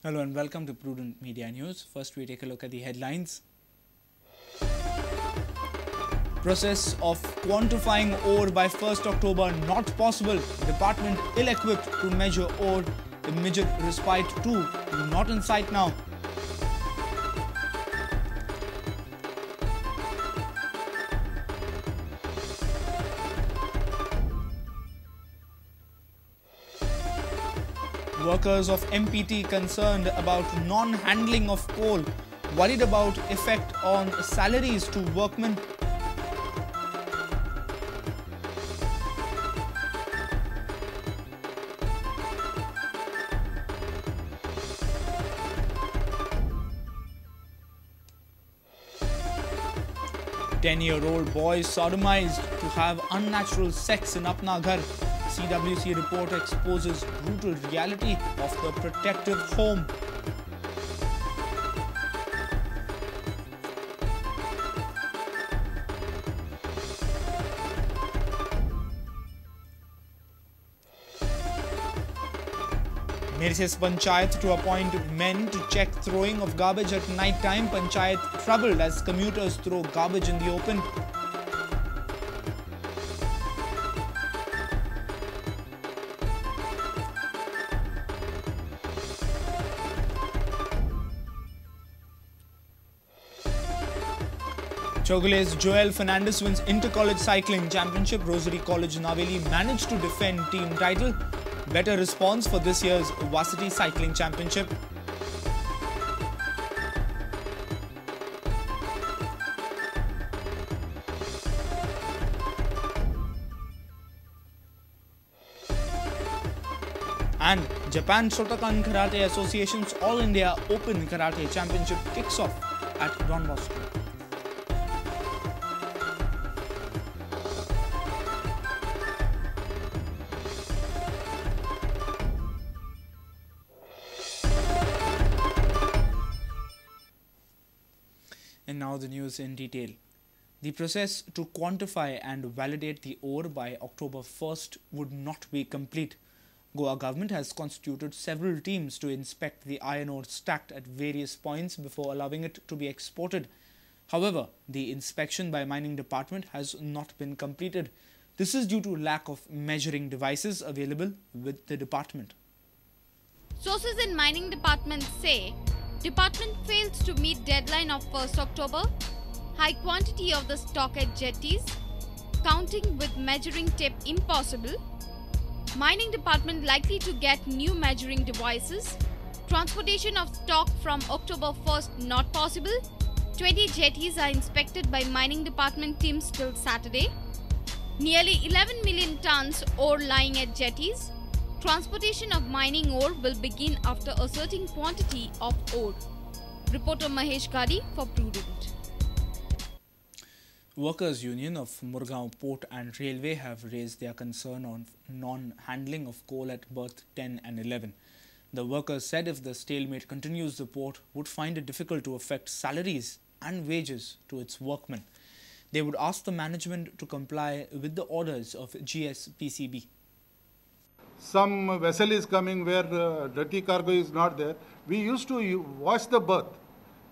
Hello and welcome to Prudent Media News. First, we take a look at the headlines. Process of quantifying ore by 1st October not possible. Department ill-equipped to measure ore. Immediate respite 2 not in sight now. Workers of MPT concerned about non-handling of coal, worried about effect on salaries to workmen. Ten-year-old boy sodomized to have unnatural sex in Apna Ghar. CWC report exposes brutal reality of the protective home. Mirses Panchayat to appoint men to check throwing of garbage at night time. Panchayat troubled as commuters throw garbage in the open. Chogale's Joel Fernandez wins Inter-College Cycling Championship. Rosary College Naveli managed to defend team title. Better response for this year's Varsity Cycling Championship. And Japan Shotokan Karate Association's All India Open Karate Championship kicks off at Don Bosco. And now the news in detail. The process to quantify and validate the ore by October 1st would not be complete. Goa government has constituted several teams to inspect the iron ore stacked at various points before allowing it to be exported. However, the inspection by mining department has not been completed. This is due to lack of measuring devices available with the department. Sources in mining department say department fails to meet deadline of 1st October, high quantity of the stock at jetties, counting with measuring tape impossible, mining department likely to get new measuring devices, transportation of stock from October 1st not possible, 20 jetties are inspected by mining department teams till Saturday, nearly 11 million tons ore lying at jetties. Transportation of mining ore will begin after a certain quantity of ore. Reporter Mahesh Kadi for Prudent. Workers' Union of Murgaon Port and Railway have raised their concern on non-handling of coal at berth 10 and 11. The workers said if the stalemate continues, the port would find it difficult to affect salaries and wages to its workmen. They would ask the management to comply with the orders of GSPCB. Some vessel is coming where dirty cargo is not there. We used to wash the berth.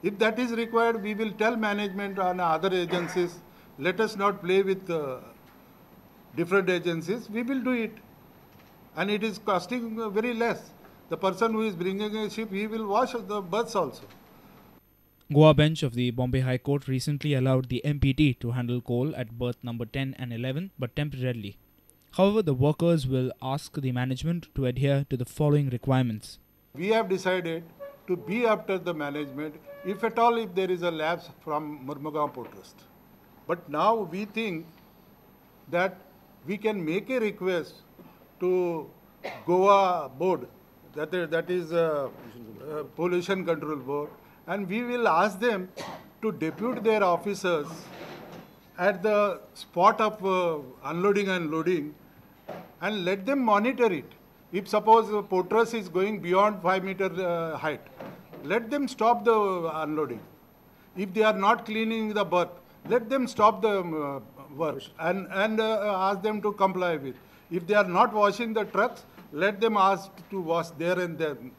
If that is required, we will tell management and other agencies, let us not play with different agencies. We will do it. And it is costing very less. The person who is bringing a ship, he will wash the berths also. Goa bench of the Bombay High Court recently allowed the MPT to handle coal at berth number 10 and 11, but temporarily. However, the workers will ask the management to adhere to the following requirements. We have decided to be after the management, if at all, if there is a lapse from Murgaon Port Trust. But now we think that we can make a request to Goa board, that is Pollution Control Board, and we will ask them to depute their officers at the spot of unloading and loading and let them monitor it. If suppose the portress is going beyond 5 meter height, let them stop the unloading. If they are not cleaning the berth, let them stop the work and ask them to comply with. If they are not washing the trucks, let them ask to wash there and then.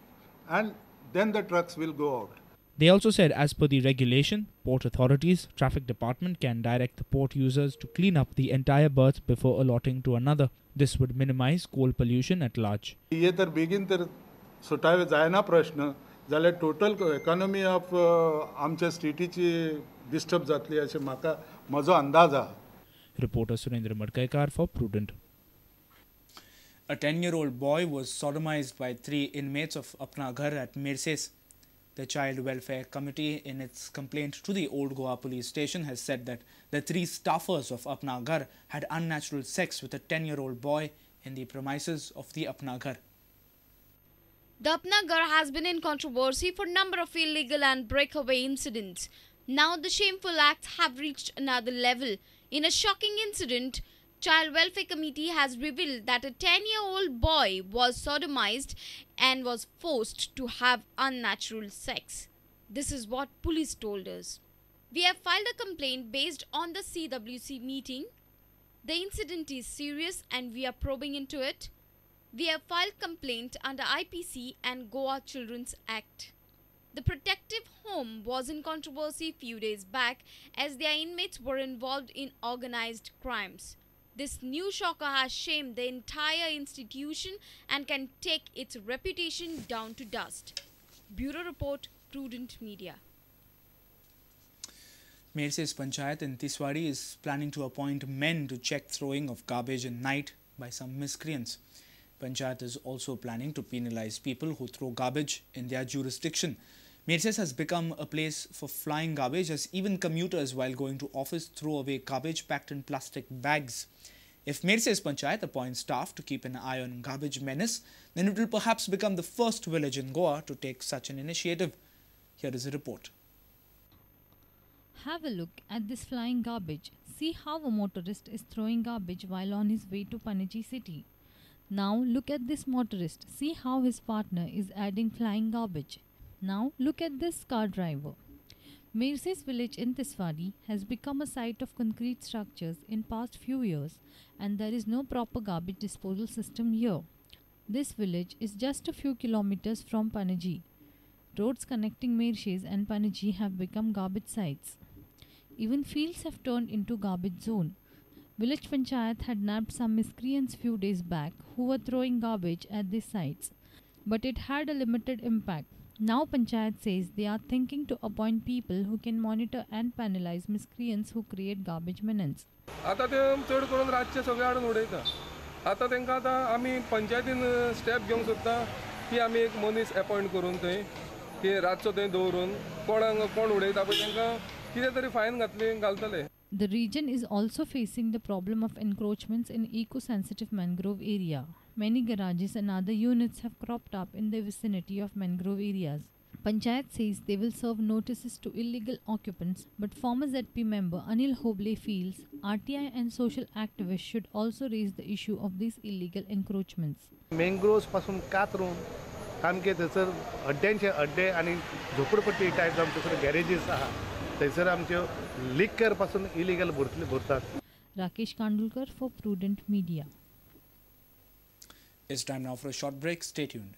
And then the trucks will go out. They also said as per the regulation, port authorities, traffic department can direct the port users to clean up the entire berth before allotting to another. This would minimize coal pollution at large. हे तर बेगीन तर सुटावे जायना प्रश्न जाल्यार total economy of आमच्या स्टेटीची disturb जातली अशें म्हाका म्हजो अंदाज आहा. Reporter Surendra Madkaikar for Prudent. A 10-year-old boy was sodomized by 3 inmates of Apna Ghar at Mirses. The Child Welfare Committee, in its complaint to the Old Goa Police Station, has said that the 3 staffers of Apna Ghar had unnatural sex with a 10-year-old boy in the premises of the Apna Ghar. The Apna Ghar has been in controversy for a number of illegal and breakaway incidents. Now the shameful acts have reached another level. In a shocking incident, Child Welfare Committee has revealed that a 10-year-old boy was sodomized and was forced to have unnatural sex. This is what police told us. We have filed a complaint based on the CWC meeting. The incident is serious and we are probing into it. We have filed complaint under IPC and Goa Children's Act. The protective home was in controversy few days back as their inmates were involved in organized crimes. This new shocker has shamed the entire institution and can take its reputation down to dust. Bureau Report, Prudent Media. Mirses Panchayat in Tiswadi is planning to appoint men to check throwing of garbage in night by some miscreants. Panchayat is also planning to penalize people who throw garbage in their jurisdiction. Mirses has become a place for flying garbage as even commuters while going to office throw away garbage packed in plastic bags. If Mirses Panchayat appoints staff to keep an eye on garbage menace, then it will perhaps become the first village in Goa to take such an initiative. Here is a report. Have a look at this flying garbage. See how a motorist is throwing garbage while on his way to Panaji city. Now look at this motorist. See how his partner is adding flying garbage. Now look at this car driver. Mirses village in Tiswadi has become a site of concrete structures in past few years and there is no proper garbage disposal system here. This village is just a few kilometers from Panaji. Roads connecting Mirses and Panaji have become garbage sites. Even fields have turned into garbage zone. Village Panchayat had nabbed some miscreants few days back who were throwing garbage at these sites, but it had a limited impact. Now Panchayat says they are thinking to appoint people who can monitor and penalize miscreants who create garbage menace. आता ते चड करून रातचे सगळे हाडून उडयता. आता तांकां आता आमी पंचायतीन स्टेप घेवंक सोदता की आमी एक मनीस अपॉइंट करून थंय की रातचो थंय दवरून कोण उडयता पळय तांकां कितें तरी फायन घालतले. The region is also facing the problem of encroachments in eco-sensitive mangrove area. Many garages and other units have cropped up in the vicinity of mangrove areas. Panchayat says they will serve notices to illegal occupants, but former ZP member Anil Hoble feels RTI and social activists should also raise the issue of these illegal encroachments. Mangroves पासून कातरून सामके थंयसर अड्ड्यांचे अड्डे आनी झोपडपट्टी type आमचे गॅरेजीस आहा थंयसर आमच्यो लिकर पासून इलिगल भरतात. Rakesh Kandulkar for Prudent Media. It's time now for a short break. Stay tuned.